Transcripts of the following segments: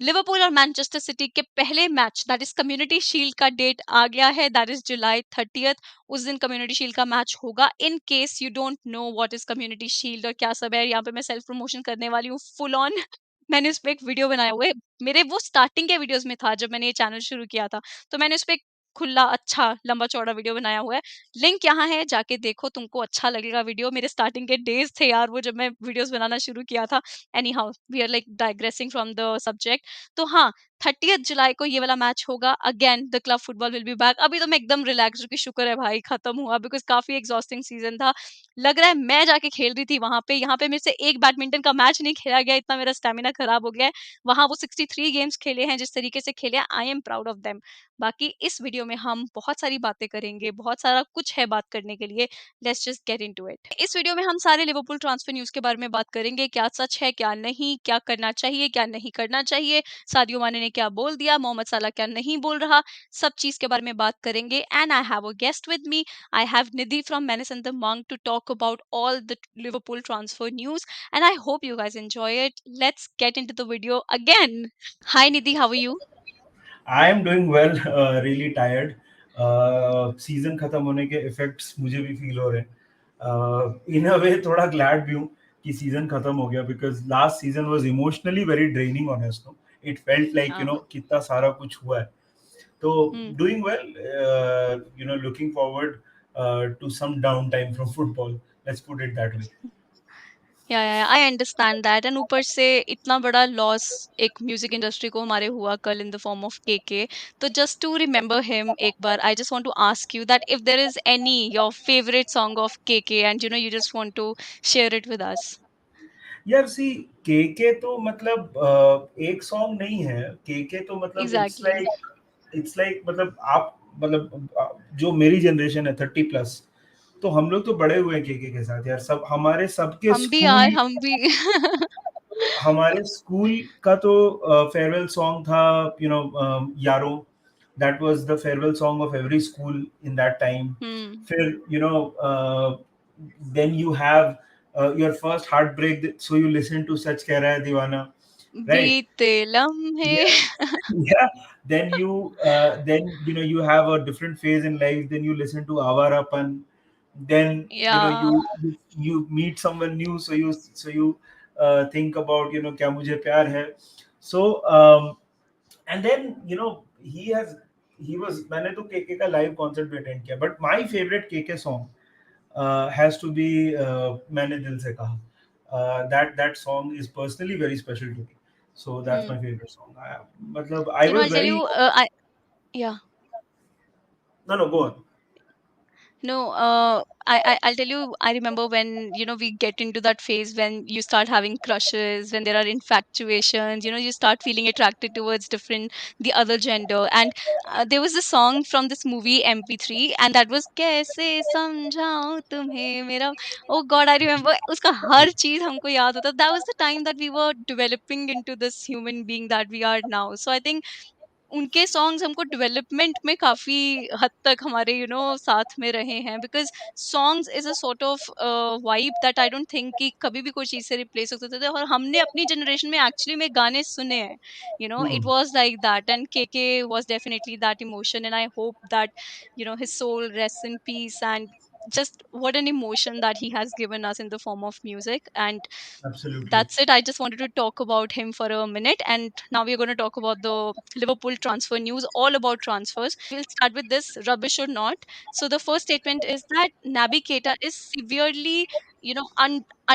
Liverpool और Manchester city के पहले match that is community shield का डेट आ गया है, दैट इज जुलाई 30th। उस दिन कम्युनिटी शील्ड का मैच होगा। In case you don't know what is community shield और क्या सब है, यहाँ पे मैं सेल्फ प्रमोशन करने वाली हूँ फुल ऑन। मैंने उस पे एक वीडियो बनाया हुआ है। मेरे वो स्टार्टिंग के वीडियोस में था जब मैंने ये चैनल शुरू किया था, तो मैंने उस पे एक खुला अच्छा लंबा चौड़ा वीडियो बनाया हुआ है। लिंक यहाँ है, जाके देखो, तुमको अच्छा लगेगा वीडियो। मेरे स्टार्टिंग के डेज थे यार वो, जब मैं वीडियोस बनाना शुरू किया था। Anyhow, we are like digressing from the subject. तो हाँ, 30th जुलाई को ये वाला मैच होगा। Again the club football will be back. अभी तो मैं एकदम रिलैक्स हूँ कि शुक्र है भाई खत्म हुआ, बिकॉज काफी एग्जॉस्टिंग सीजन था। लग रहा है मैं जाके खेल रही थी वहां पे, यहाँ पे मेरे से एक बैडमिंटन का मैच नहीं खेला गया, इतना मेरा स्टेमिना खराब हो गया है। वहां वो 63 गेम्स खेले हैं जिस तरीके से खेले, I am proud of them. बाकी इस वीडियो में हम बहुत सारी बातें करेंगे, बहुत सारा कुछ है बात करने के लिए। Let's just get into it. इस वीडियो में हम सारे लिवरपूल ट्रांसफर न्यूज के बारे में बात करेंगे, क्या सच है क्या नहीं, क्या करना चाहिए क्या नहीं करना चाहिए, सादियो माने ने क्या बोल दिया, मोहम्मद साला क्या नहीं बोल रहा, सब चीज के बारे में बात करेंगे। And I have a guest with me. I have Nidhi from Menace and the Monk to talk about all the Liverpool transfer news, and I hope you guys enjoy it. Let's get into the video again. Hi Nidhi, how are you? I am doing well, really tired. Season खत्म होने के effects मुझे भी feel हो रहे हैं। इन अ वे थोड़ा glad भी हूँ कि सीजन खत्म हो गया, because last season was emotionally very draining on us. No, it felt like Yeah. कितना सारा कुछ हुआ है। तो Hmm. Doing well, looking forward to some down time from football, let's put it that way. Yeah, I understand that. And ऊपर से इतना बड़ा लॉस एक म्यूजिक इंडस्ट्री को हमारे हुआ कल in the form of KK. तो जस्ट टू रिमेम्बर हिम एक बार, I just want to ask you that if there is any your favourite song of KK and you just want to share it with us. यार see, KK तो मतलब एक song नहीं है। केके तो मतलब एग्जैक्टली। इट्स लाइक मतलब आप मतलब जो मेरी जनरेशन है 30 प्लस, तो हम लोग तो बड़े हुए हैं केके के साथ यार। सब हमारे सबके हम भी स्कूल यार, हम भी। हमारे स्कूल का तो फेयरवेल सॉन्ग था, यारो। That was the farewell song of every school in that time. Hmm. फिर then you have your first heartbreak, so you listen to Sach Keh Raha Hai Deewana, right? बीते लम्हे। Yeah. Yeah. Then you have a different phase in life. Then you listen to Avarapan. Then या। you meet someone new, so you think about kya mujhe pyar hai. So and then he was, मैंने तो केके का live concert भी attend किया, but my favourite KK song has to be मैंने दिल से कहा। That song is personally very special to me, so that's hmm. My favourite song. मतलब I I was tell very you, I yeah. no no go on. No, I'll tell you, I remember when, we get into that phase when you start having crushes, when there are infatuations, you start feeling attracted towards the other gender. And there was a song from this movie MP3, and that was कैसे समझाऊं तुम्हें मेरा। Oh God, I remember उसका हर चीज हमको याद होता। That was the time that we were developing into this human being that we are now. So I think उनके सॉन्ग्स हमको डेवलपमेंट में काफ़ी हद तक हमारे साथ में रहे हैं, because songs is a sort of vibe that I don't think कि कभी भी कोई चीज़ से रिप्लेस हो सकते थे, और हमने अपनी जनरेशन में एक्चुअली में गाने सुने हैं। It Hmm. Was like that, and KK was definitely that emotion, and I hope that his soul rest in peace, and just what an emotion that he has given us in the form of music. And Absolutely. that's it. I just wanted to talk about him for a minute. And now we're going to talk about the Liverpool transfer news, all about transfers. We'll start with this, rubbish or not. So the first statement is that Naby Keita is severely,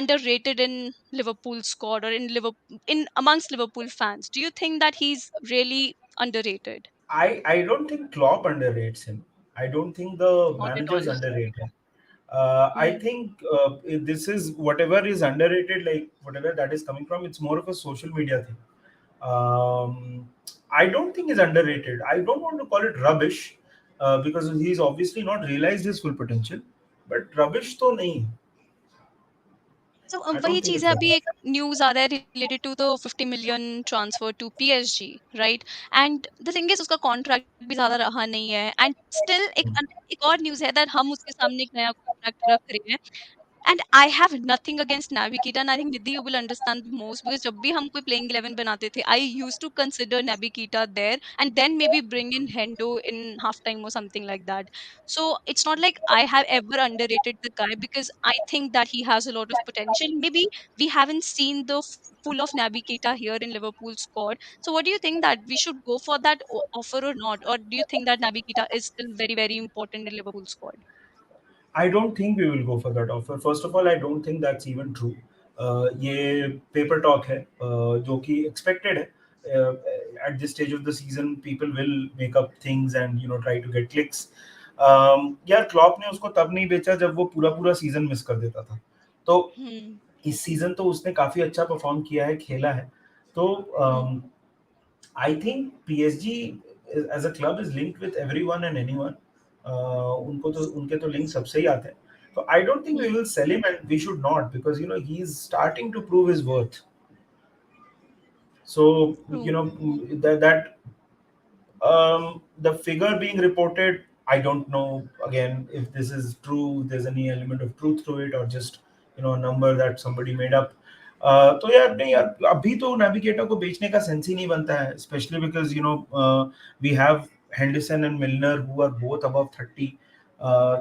underrated in Liverpool squad, or in Liverpool, in amongst Liverpool fans. Do you think that he's really underrated? I don't think Klopp underrates him. I don't think the Not at managers all. underrate him. I Hmm. think this is whatever is underrated, like whatever that is coming from. It's more of a social media thing. I don't think he's underrated. I don't want to call it rubbish because he's obviously not realized his full potential. But rubbish to nahi. So I वही don't think cheese it's है, अभी rubbish. एक news आ रहा है related to the 50 million transfer to PSG, right? And the thing is उसका contract भी ज़्यादा रहा नहीं है, एंड स्टिल एक और न्यूज़ है दैट हम उसके सामने एक नया कॉन्ट्रैक्ट रख रहे हैं। And I have nothing against Naby Keita, and I think Nidhi you will understand the most, because जब भी हम कोई playing 11 बनाते थे, I used to consider Naby Keita there, and then maybe bring in Hendo in halftime or something like that. So it's not like I have ever underrated the guy, because I think that he has a lot of potential. Maybe we haven't seen the full of Naby Keita here in Liverpool squad. So what do you think, that we should go for that offer or not, or do you think that Naby Keita is still very very important in Liverpool squad? I don't think we will go for that offer. First of all, I don't think that's even true. ये paper talk है, जो कि expected है. At this stage of the season, people will make up things and try to get clicks. यार Klopp ने उसको तब नहीं बेचा जब वो पूरा पूरा सीजन मिस कर देता था. तो Hmm. इस सीजन तो उसने काफी अच्छा परफॉर्म किया है, खेला है. तो Hmm. I think PSG as a club is linked with everyone and anyone. उनको तो उनके तो लिंक सबसे ही आते हैं. So I don't think we Hmm. will sell him, and we should not, because he's starting to prove his worth. So True. the figure being reported, I don't know again if this is true, there's any element of truth to it, or just a number that somebody made up. तो यार नहीं यार, अभी तो navigator को बेचने का sense ही नहीं बनता है, specially because we have Henderson and Milner who are both above 30.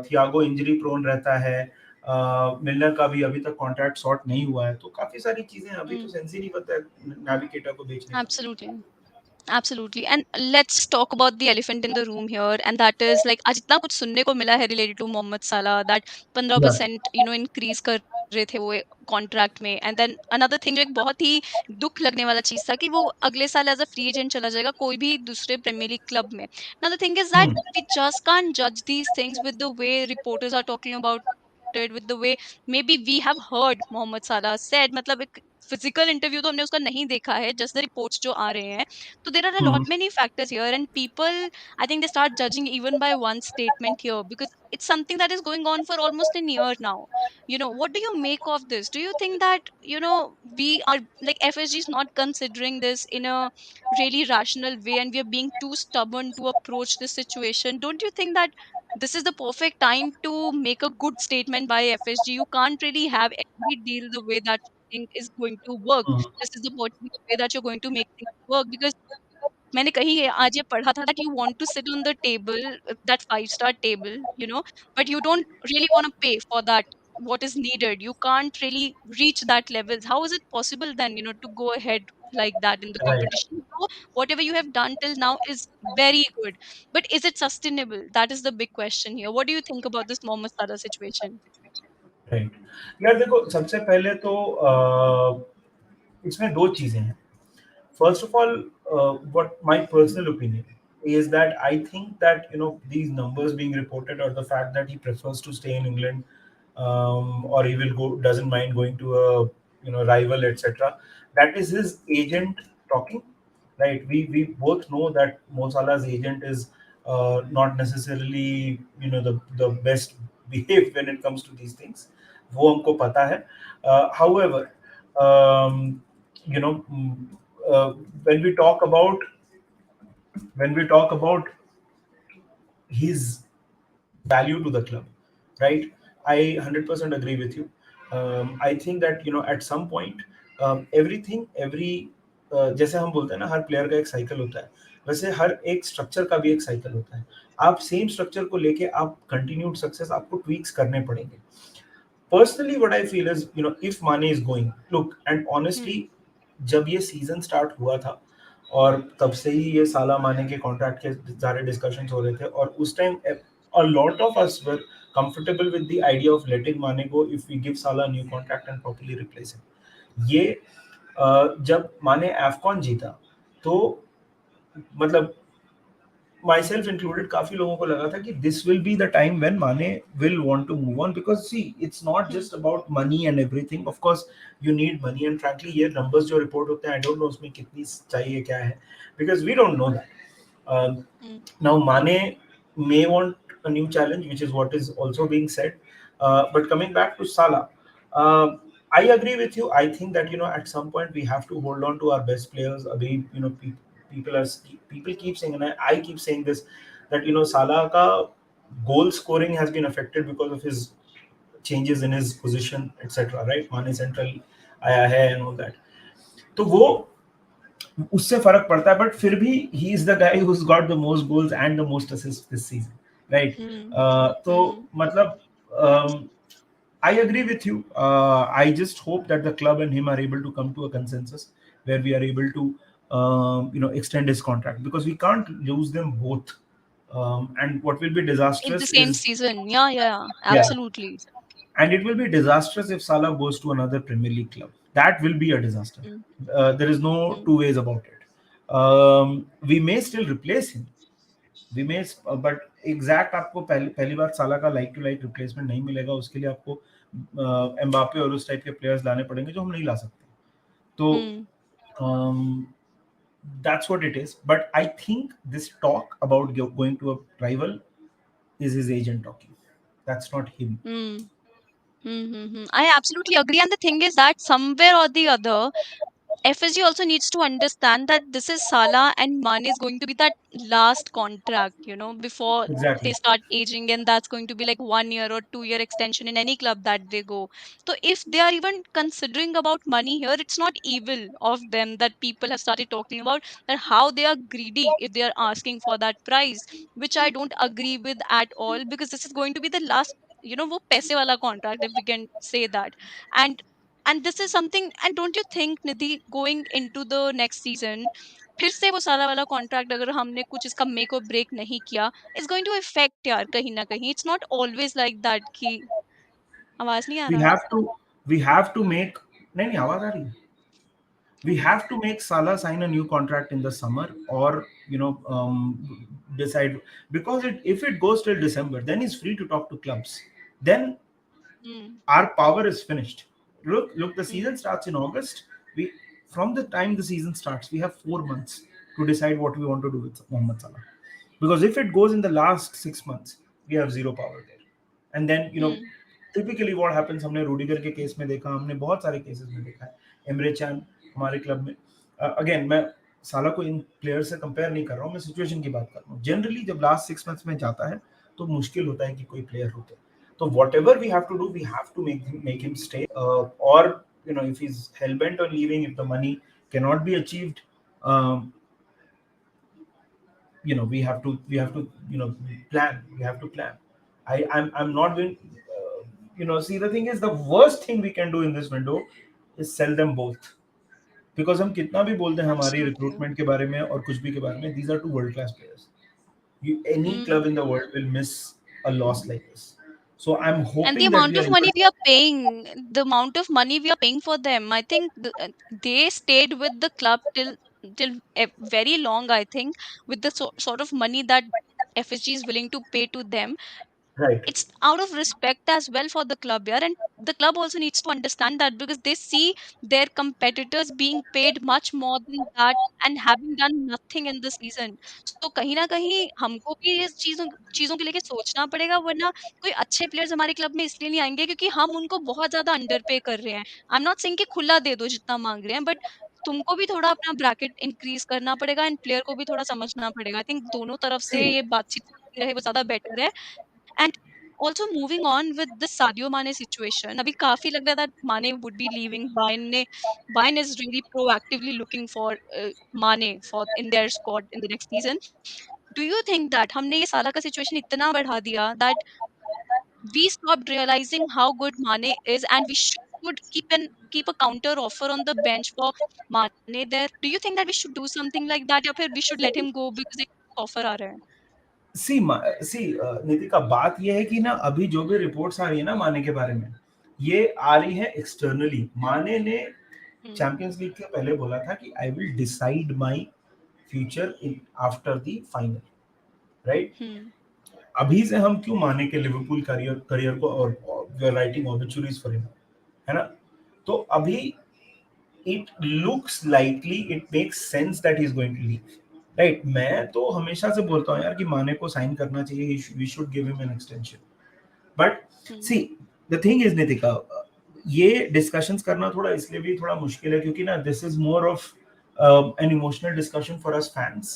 Thiago injury prone रहता है. मिलनर का भी अभी तक कॉन्ट्रैक्ट सॉर्ट नहीं हुआ है, तो काफी सारी चीजें अभी तो Hmm. सेंस ही नहीं बनता है नेविगेटर को बेचने का. Absolutely. Absolutely. And let's talk about the elephant in the room here. And that is like, आज इतना कुछ सुनने को मिला है related to मोहम्मद साला, that Yeah. 15% increase कर रहे थे वो कॉन्ट्रैक्ट में. एंड देन अनदर थिंग जो एक बहुत ही दुख लगने वाला चीज था, कि वो अगले साल एज अ फ्री एजेंट चला जाएगा कोई भी दूसरे प्रीमियर लीग क्लब में. Now the thing is that Hmm. We just can't जज these things with the way reporters are talking about it, with the way maybe we have heard Mohammad Salah said. मतलब एक physical interview तो हमने उसका नहीं देखा है, just the reports जो आ रहे हैं. So there are a lot Hmm. many factors here, and people, I think they start judging even by one statement here, because it's something that is going on for almost a year now. What do you make of this? Do you think that we are like, FSG is not considering this in a really rational way, and we are being too stubborn to approach this situation? Don't you think that this is the perfect time to make a good statement by FSG? You can't really have every deal the way that you think is going to work. Hmm. This is the particular way that you're going to make things work, because मैंने कहीं ये आज ये पढ़ा था that you want to sit on the table, that five-star table, but you don't really want to pay for that, what is needed. You can't really reach that level. How is it possible then, to go ahead like that in the Right. competition? Whatever you have done till now is very good, but is it sustainable? That is the big question here. What do you think about this Mohammad Salah situation? Right. यार देखो, सबसे पहले तो इसमें दो चीजें हैं. First of all, what my personal opinion is that I think that these numbers being reported, or the fact that he prefers to stay in England, or he will go, doesn't mind going to a rival, etc. That is his agent talking, right? We both know that Mo Salah's agent is not necessarily the best behaved when it comes to these things. वो हमको पता है. However, um, you know mm, uh, when we talk about when we talk about his value to the club, right? I 100% agree with you. I think that at some point, every जैसे हम बोलते हैं ना, हर player का एक cycle होता है, वैसे हर एक स्ट्रक्चर का भी एक साइकिल होता है. आप सेम स्ट्रक्चर को लेके आप कंटिन्यूड सक्सेस आपको ट्वीक्स करने पड़ेंगे. Personally, what I feel is, if Mane is going, look, and honestly, Hmm. जब ये सीजन स्टार्ट हुआ था, और तब से ही ये साला माने के कॉन्ट्रैक्ट के सारे डिस्कशंस हो रहे थे, और उस time a lot of us were comfortable with the idea of letting Mane go if we give Salah a new contract and properly replace him. ये जब माने एफकॉन जीता, तो मतलब myself included, काफी लोगों को लगा था कि this will be the time when Mane will want to move on, because see, it's not Hmm. just about money and everything. Of course you need money, and frankly ये numbers जो report होते हैं, I don't know उसमें कितनी चाहिए क्या है, because we don't know that. Hmm. Now Mane may want a new challenge, which is what is also being said. But coming back to Salah, I agree with you. I think that at some point we have to hold on to our best players. Abhi, people are people keep saying, and I keep saying this, that Salah ka goal scoring has been affected because of his changes in his position, etc. Right, Mane central आया है and all that. तो वो उससे फर्क पड़ता है, but फिर भी he is the guy who's got the most goals and the most assists this season, right? Hmm. तो Hmm. मतलब I agree with you. I just hope that the club and him are able to come to a consensus where we are able to, extend his contract, because we can't lose them both. And what will be In the disastrous same is, season. Yeah, yeah, yeah, absolutely. and it will be disastrous if Salah goes to another Premier League club. That will be a disaster. Hmm. There is no Hmm. two ways about it. We may still replace him. We may, but exact आपको पहली पहली बार साला का like to like replacement नहीं मिलेगा, उसके लिए आपको एम्बापे और उस टाइप के प्लेयर्स लाने पड़ेंगे जो हम नहीं ला सकते. तो Hmm. that's what it is. But I think this talk about going to a rival is his agent talking. That's not him. Hmm. I absolutely agree. And the thing is that somewhere or the other, FSG also needs to understand that this is Salah and Mane is going to be that last contract, before they Exactly. start aging, and that's going to be like 1 year or 2 year extension in any club that they go. So if they are even considering about money here, it's not evil of them that people have started talking about that how they are greedy if they are asking for that price, which I don't agree with at all, because this is going to be the last, वो पैसे वाला contract, if we can say that. And and this is something, and don't you think, Nidhi, going into the next season, फिर से वो साला वाला contract अगर हमने कुछ इसका मेक और ब्रेक नहीं किया, इज गोइंग टू इफेक्ट यार कहीं ना कहीं. It's not always like that कि आवाज नहीं आ We रहा. have to we have to make, नहीं नहीं आवाज आ रही है. We have to make Salah sign a new contract in the summer, or decide, because if it goes till December, then he's free to talk to clubs. Then Hmm. our power is finished. Look, the season Hmm. starts in August. We From the time the season starts, we have 4 months to decide what we want to do with Mohamed Salah. Because if it goes in the last 6 months, we have zero power there. And then, Hmm. typically what happens, हमने Rudiger के case में देखा, हमने बहुत सारे cases में देखा है. एमरे चैन हमारे क्लब में, अगेन मैं साला को इन प्लेयर से कंपेयर नहीं कर रहा हूँ, मैं सिचुएशन की बात कर रहा हूँ. जनरली जब लास्ट 6 मंथ्स में जाता है तो मुश्किल होता है कि कोई प्लेयर होते हैं. So whatever we have to do, we have to make him stay. Or if he's hell bent on leaving, if the money cannot be achieved, um, we have to plan. We have to plan. I'm not going. See, the thing is, the worst thing we can do in this window is sell them both. Because हम कितना भी बोलते हैं हमारी Absolutely. Recruitment के बारे में और कुछ भी के बारे में, these are two world class players. Any Hmm. club in the world will miss a loss like this. So I'm And the hoping that amount we of are money able. we are paying, the amount of money we are paying for them, I think they stayed with the club till very long, I think, with the sort of money that FSG is willing to pay to them. Right. It's out of respect as well for the club, yeah. And the club also needs to understand that, because they see their competitors being paid much more than that and having done nothing in the season. So कहीं ना कहीं हमको भी इस चीजों चीजों के लेके सोचना पड़ेगा, वरना कोई अच्छे प्लेयर्स हमारे क्लब में इसलिए नहीं आएंगे क्योंकि हम उनको बहुत ज्यादा अंडर पे कर रहे हैं. आई एम नॉट सेइंग कि खुला दे दो जितना मांग रहे हैं, बट तुमको भी थोड़ा अपना ब्रैकेट इंक्रीज करना पड़ेगा एंड प्लेयर को भी थोड़ा समझना पड़ेगा. आई थिंक दोनों तरफ से See, ये बातचीत चलती रहे वो ज्यादा बेटर है. And also moving on with the Sadio Mane situation, अभी काफी लग रहा था Mane would be leaving. Bayern is really proactively looking for Mane for in their squad in the next season. Do you think that हमने ये साला का situation इतना बढ़ा दिया that we stopped realizing how good Mane is, and we should keep a counter offer on the bench for Mane there? Do you think that we should do something like that, या फिर we should let him go because एक offer आ रहा है? नितिका, बात ये है कि ना, अभी जो भी रिपोर्ट्स आ रही है ना माने के बारे में, ये आ रही है एक्सटर्नली. माने ने Hmm. चैंपियंस लीग के पहले बोला था कि I will decide my future in after the final, right? Hmm. अभी से हम क्यों माने के लिवरपूल करियर करियर को, और वी आर राइटिंग ऑब्ituaries फॉर हिम, है ना? तो अभी it looks likely, it makes sense that he's going to leave, right? मैं तो हमेशा से बोलता हूँ यार कि माने को साइन करना चाहिए, we should give him an extension. But Hmm. see, the thing is, Nitika, ये डिस्कशंस करना थोड़ा इसलिए भी थोड़ा मुश्किल है क्योंकि ना, this is more of an emotional discussion for us fans,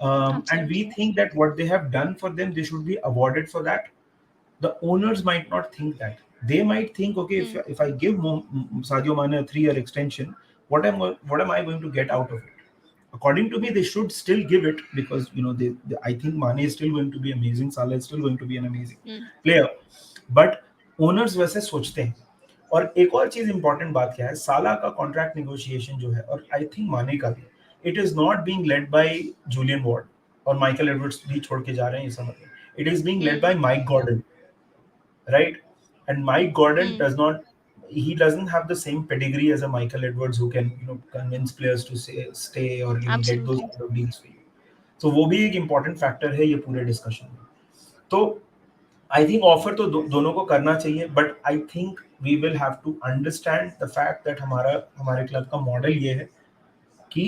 and we Absolutely. think that what they have done for them, they should be awarded for that. The owners might not think that. They might think, okay, if I give Sadio Mane a 3-year extension, what am I going to get out of it? According to me, they should still give it, because I think Mane is still going to be amazing, Salah is still going to be an amazing mm, player, but owners वैसे सोचते हैं. और एक और चीज important बात क्या है, साला का कॉन्ट्रैक्ट नेगोशिएशन जो है, और आई थिंक माने का भी, it is not being led by Julian Ward, और माइकल एडवर्ड्स भी छोड़ के जा रहे हैं, ये समझ में. It is being led by mm, Mike Gordon, right? And Mike Gordon mm, he doesn't have the same pedigree as a Michael Edwards, who can convince players to stay, or get those absolutely. kind of deals for you. So वो भी एक important factor है ये पूरे discussion में. तो I think offer तो दोनों को करना चाहिए, but I think we will have to understand the fact that हमारे क्लब का मॉडल ये है कि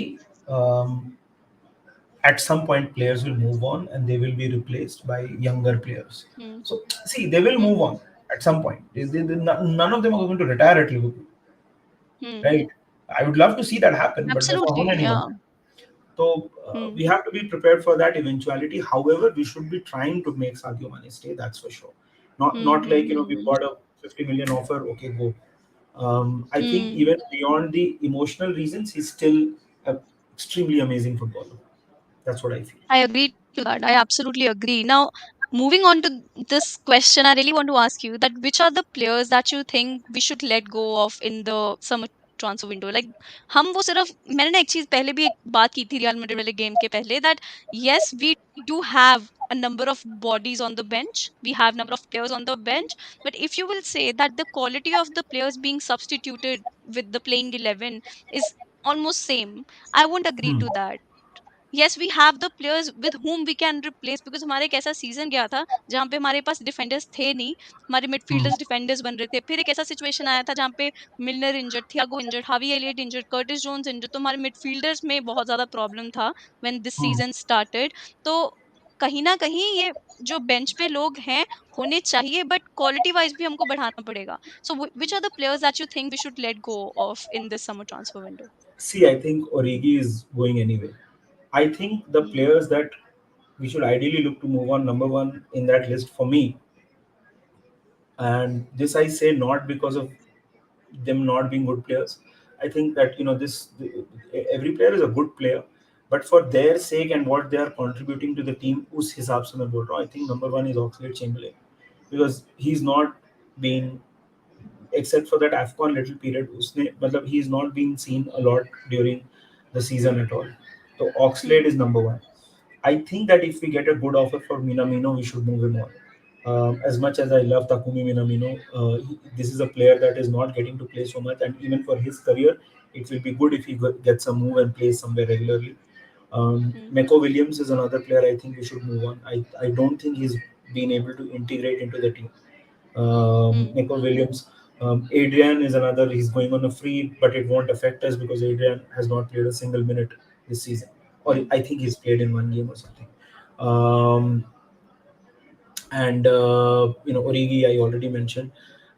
at some point players will move on and they will be replaced by younger players. Mm, So see, they will move mm, on at some point. None of them are going to retire at Liverpool, mm, right? I would love to see that happen, but वैसा absolutely, होना नहीं yeah. वाला. So Mm, we have to be prepared for that eventuality. However, we should be trying to make Sadio Mane stay. That's for sure. Not mm, like mm, we've mm, got a 50 million offer. Okay, go. I think mm. even beyond the emotional reasons, he's still an extremely amazing footballer. That's what I feel. I agree to that. I absolutely agree. Now, moving on to this question, I really want to ask you that which are the players that you think we should let go of in the summer transfer window? Like, हम वो सिर्फ मैंने ना एक चीज पहले भी एक बात की थी रियल मैड्रिड वाले गेम के पहले that yes we do have a number of bodies on the bench, we have number of players on the bench, but if you will say that the quality of the players being substituted with the playing 11 is almost same, I won't agree Hmm. to that. Yes we have the players with whom we can replace because हमारा एक ऐसा season गया था, जहाँ पे हमारे पास defenders थे नहीं, हमारे Hmm. मिडफील्डर्स डिफेंडर्स बन रहे थे। फिर एक ऐसा सिचुएशन आया था जहाँ पे Milner injured, Thiago injured, Harvey Elliott injured, Curtis Jones injured, तो हमारे मिडफील्डर्स में बहुत ज़्यादा प्रॉब्लम था when this Hmm. Season started. तो कहीं न कहीं ये जो बेंच पे लोग हैं, होने चाहिए बट क्वालिटी वाइज़ भी हमको बढ़ाना पड़ेगा। So which are the players that you think we should let go off in this summer transfer window? See, I think Origi is going anyway. I think the hmm, players that we should ideally look to move on, number one in that list for me, and this I say not because of them not being good players. I think that every player is a good player, but for their sake and what they are contributing to the team, उस हिसाब से मैं बोल रहा हूँ. I think number one is Oxlade Chamberlain, because he's not been, except for that AFCON little period, उसने मतलब he's not been seen a lot during the season at all. So hmm, Oxlade is number one. I think that if we get a good offer for Minamino, we should move him on. As much as I love Takumi Minamino, this is a player that is not getting to play so much, and even for his career, it will be good if he gets a move and plays somewhere regularly. Hmm, Meko Williams is another player I think we should move on. I don't think he's been able to integrate into the team. Hmm, Nico Williams. Adrian is another. He's going on a free, but it won't affect us because Adrian has not played a single minute this season, or hmm. I think he's played in one game or something. And Origi I already mentioned.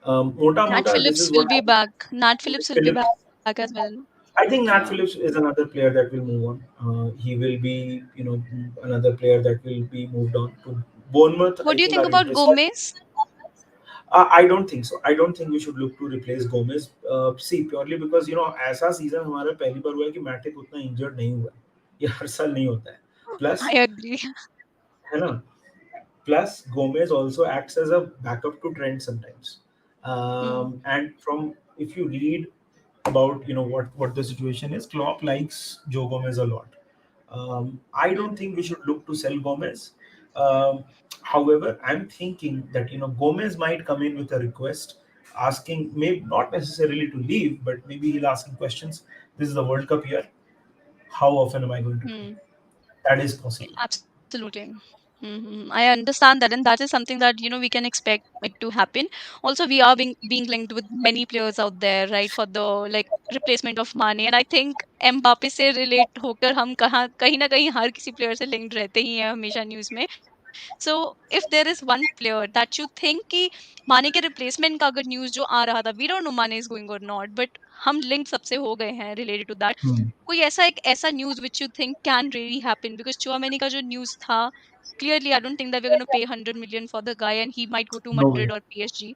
Mota Nat Mota. This is Phillips will what be back. Nat Phillips will be Phillips. back as well. I think Nat Yeah. Phillips is another player that will move on. He will be, another player that will be moved on to Bournemouth. What I do you think think are about interested. Gomez? I don't think so. I don't think we should look to replace Gomez. See, purely because ऐसा season हमारा पहली बार हुआ है कि मैटिक उतना injured नहीं हुआ है. ये हर साल नहीं होता है. Plus I agree. है ना. Plus, Gomez also acts as a backup to Trent sometimes. Hmm. And from if you read about what the situation is, Klopp likes Joe Gomez a lot. I Hmm. don't think we should look to sell Gomez. However, I'm thinking that Gomez might come in with a request, asking, maybe not necessarily to leave, but maybe he'll asking questions. This is the World Cup year. How often am I going to play? Hmm. That is possible. Absolutely. I understand that, and that is something that we can expect it to happen. Also, we are being linked with many players out there, right, for the like replacement of Mane, and I think Mbappe से relate होकर हम कहीं ना कहीं हर किसी player से linked रहते ही हैं हमेशा news में. So if there is one player that you think कि माने के रिप्लेसमेंट का अगर न्यूज जो आ रहा था वी डोंट नो माने इज गोइंग और नॉट बट हम लिंक सबसे हो गए हैं रिलेटेड टू दैट Hmm. कोई ऐसा एक ऐसा news which you think can really happen because Tchouameni का जो न्यूज था clearly I don't think that we are gonna pay 100 million for the guy and he might go to No way. Madrid और PSG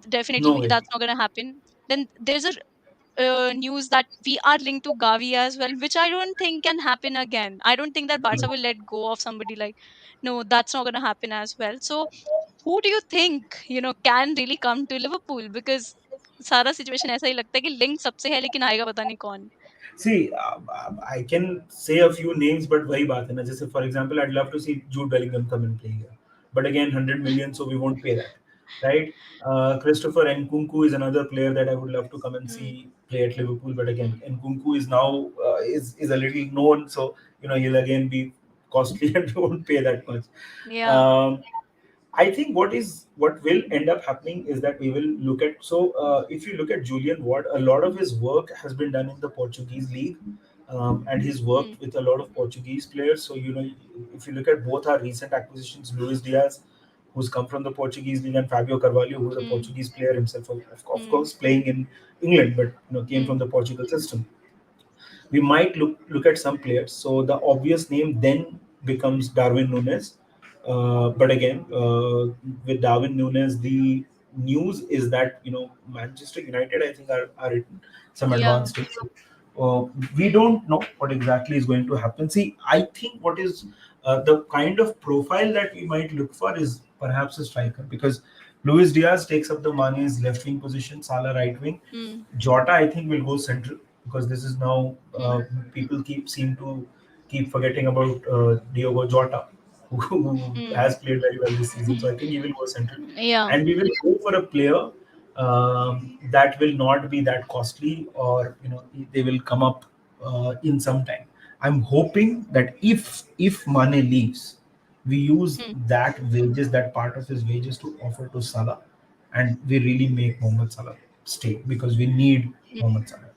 Definitely No way. that's not gonna happen. Then there's a news that we are linked to Gavi as well, which I don't think can happen again. I don't think that Barca will let go of somebody like, no, that's not gonna happen as well. So who do you think, can really come to Liverpool? Because सारा situation ऐसा ही लगता है कि link सबसे है लेकिन आएगा पता नहीं कौन. See, I can say a few names, but वही बात है ना. जैसे for example, I'd love to see Jude Bellingham come and play here, but again, 100 million, so we won't pay that, right? Christopher Nkunku is another player that I would love to come and see Hmm. play at Liverpool, but again, Hmm. Nkunku is now is a little known, so he'll again be costly and we won't pay that much. Yeah. Um, I think what will end up happening is that we will look at, if you look at Julian Ward, a lot of his work has been done in the Portuguese league, and he's Hmm. worked with a lot of Portuguese players. So if you look at both our recent acquisitions, Luis Diaz, who's come from the Portuguese league, and Fabio Carvalho, who's a Hmm. Portuguese player himself, of Hmm. course playing in England, but came Hmm. from the Portugal system. We might look at some players. So the obvious name then becomes Darwin Nunes. But again, with Darwin Nunes, the news is that Manchester United, I think, are in some Yeah. advanced stage. We don't know what exactly is going to happen. See, I think what is the kind of profile that we might look for is perhaps a striker, because Luis Diaz takes up the Mane's left wing position, Salah right wing. Hmm. Jota, I think, will go central, because this is now Hmm. people seem to keep forgetting about Diogo Jota, who Hmm. has played very well this season. So I think he will go central, Yeah. and we will go for a player that will not be that costly, or they will come up in some time. I'm hoping that if Mane leaves, we use Hmm. that wages, that part of his wages, to offer to Salah, and we really make Mohamed Salah stay, because we need Mohamed Salah.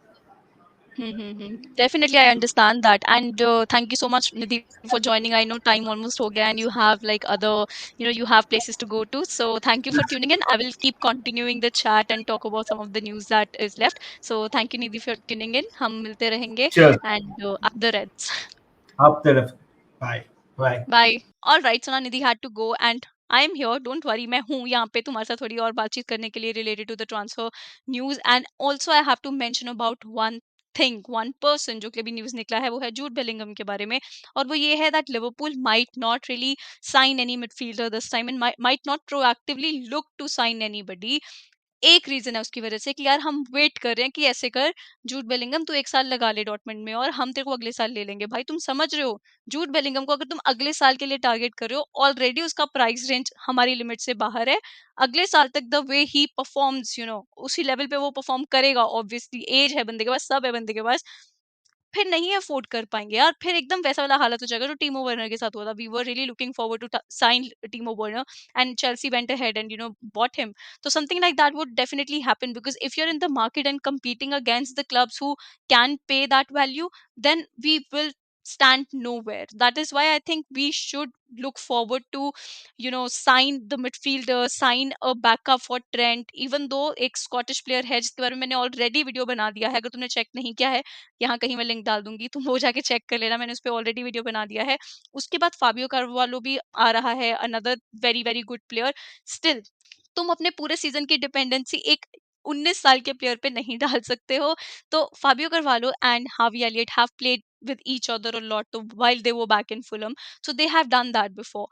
Definitely, I understand that. And thank you so much, Nidhi, for joining. I know time almost ho gaya and you have like other, you have places to go to. So thank you for tuning in. I will keep continuing the chat and talk about some of the news that is left. So thank you, Nidhi, for tuning in. हम मिलते रहेंगे Cheers. and up the Reds. Up the bye. Bye. Bye. All right, so now Nidhi had to go and I am here. Don't worry, मैं हूँ यहाँ पे तुम्हारे साथ थोड़ी और बातचीत करने के लिए related to the transfer news. And also I have to mention about one thing, one person जो कि अभी न्यूज निकला है वो है जूड बेलिंगम के बारे में. और वो ये है that Liverpool might not really sign any midfielder this time and might not proactively look to sign anybody. एक रीजन है उसकी वजह से कि यार हम वेट कर रहे हैं कि ऐसे कर, जूड बेलिंगम तू 1 साल लगा ले डॉर्टमुंड में और हम तेरे को अगले साल ले लेंगे. भाई तुम समझ रहे हो? जूड बेलिंगम को अगर तुम अगले साल के लिए टारगेट कर रहे हो, ऑलरेडी उसका प्राइस रेंज हमारी लिमिट से बाहर है. अगले साल तक द वे ही परफॉर्म्स, उसी लेवल पे वो परफॉर्म करेगा. ऑब्वियसली एज है बंदे के पास, सब है बंदे के पास. फिर नहीं अफोर्ड कर पाएँगे यार, फिर एकदम वैसा वाला हालत हो जाएगा जो टीमो वर्नर के साथ हुआ था. We were really looking forward to sign Timo Werner and Chelsea went ahead and bought him. So something like that would definitely happen, because if you're in the market and competing against the clubs who can pay that value, then we will stand nowhere. That is why I think we should look forward to sign the midfielder, sign a backup for Trent. Even though एक Scottish player है जिसके बारे में मैंने already video बना दिया है, अगर तुमने चेक नहीं किया है, यहाँ कहीं मैं लिंक डाल दूंगी, तुम वो जाके चेक कर लेना. मैंने उस पे ऑलरेडी वीडियो बना दिया है. उसके बाद फाबियो कार्वालो भी आ रहा है, another very very good player. Still तुम अपने पूरे सीजन की डिपेंडेंसी एक 19 साल के प्लेयर पे नहीं डाल सकते हो. तो Fabio Carvalho and Harvey Elliott have played with each other a lot while they were back in Fulham. So they have done that before.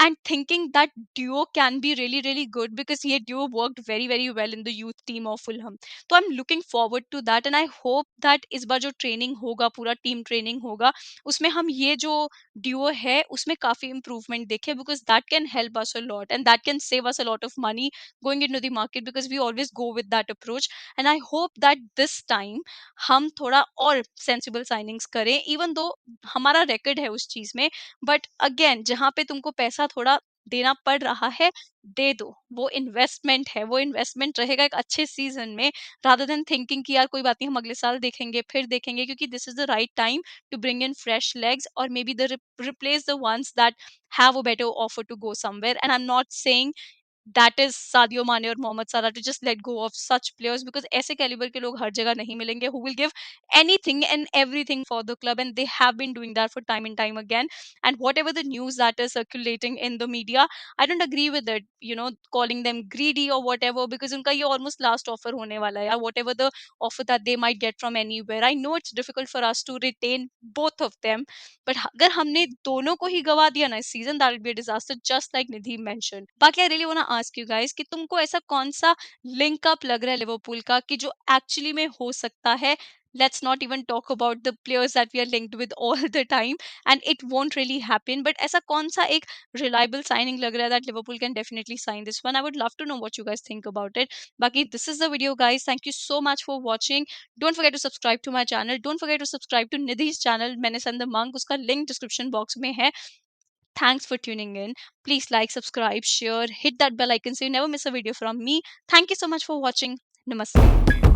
And thinking that duo can be really, really good, because ये duo worked very, very well in the youth team of Fulham. तो I am looking forward to that and I hope that इस बार जो training होगा, पूरा team training होगा, उसमें हम ये जो ड्यूओ है उसमें काफी इंप्रूवमेंट देखें, because that can help us a lot and that can save us a lot of money going into the market, because we always go with that approach. And I hope that this time हम थोड़ा और sensible signings करें, even though हमारा record है उस चीज में. But again, जहां पे तुमको पैसा थोड़ा देना पड़ रहा है, दे दो. वो इन्वेस्टमेंट है, वो इन्वेस्टमेंट रहेगा एक अच्छे सीजन में, rather than thinking कि यार कोई बात नहीं हम अगले साल देखेंगे, फिर देखेंगे, क्योंकि this is the right time to bring in fresh legs, or maybe the replace the ones that have a better offer to go somewhere. And I'm not saying that is Sadio Mane और Mohamed Salah to just let go of such players, because ऐसे calibre के लोग हर जगह नहीं मिलेंगे who will give anything and everything for the club, and they have been doing that for time and time again. And whatever the news that is circulating in the media, I don't agree with it, you know, calling them greedy or whatever, because unka ye almost last offer hone wala hai, whatever the offer that they might get from anywhere. I know it's difficult for us to retain both of them, but अगर हमने दोनों को ही गवा दिया ना इस season, that will be a disaster, just like Nidhi mentioned. बाकी I really want to ask you guys कि तुमको ऐसा कौन सा लिंक अप लग रहा है लिवरपूल का कि जो एक्चुअली में हो सकता है? Let's not even talk about the players that we are linked with all the time, and it won't really happen. But ऐसा कौन सा एक reliable signing लग रहा है that Liverpool can definitely sign this one? I would love to know what you guys think about it. बाकी this is the video, guys. Thank you so much for watching. Don't forget to subscribe to my channel. Don't forget to subscribe to Nidhi's channel, Menace and the Monk. उसका link description box में है. Thanks for tuning in. Please like, subscribe, share, hit that bell icon so you never miss a video from me. Thank you so much for watching. Namaste.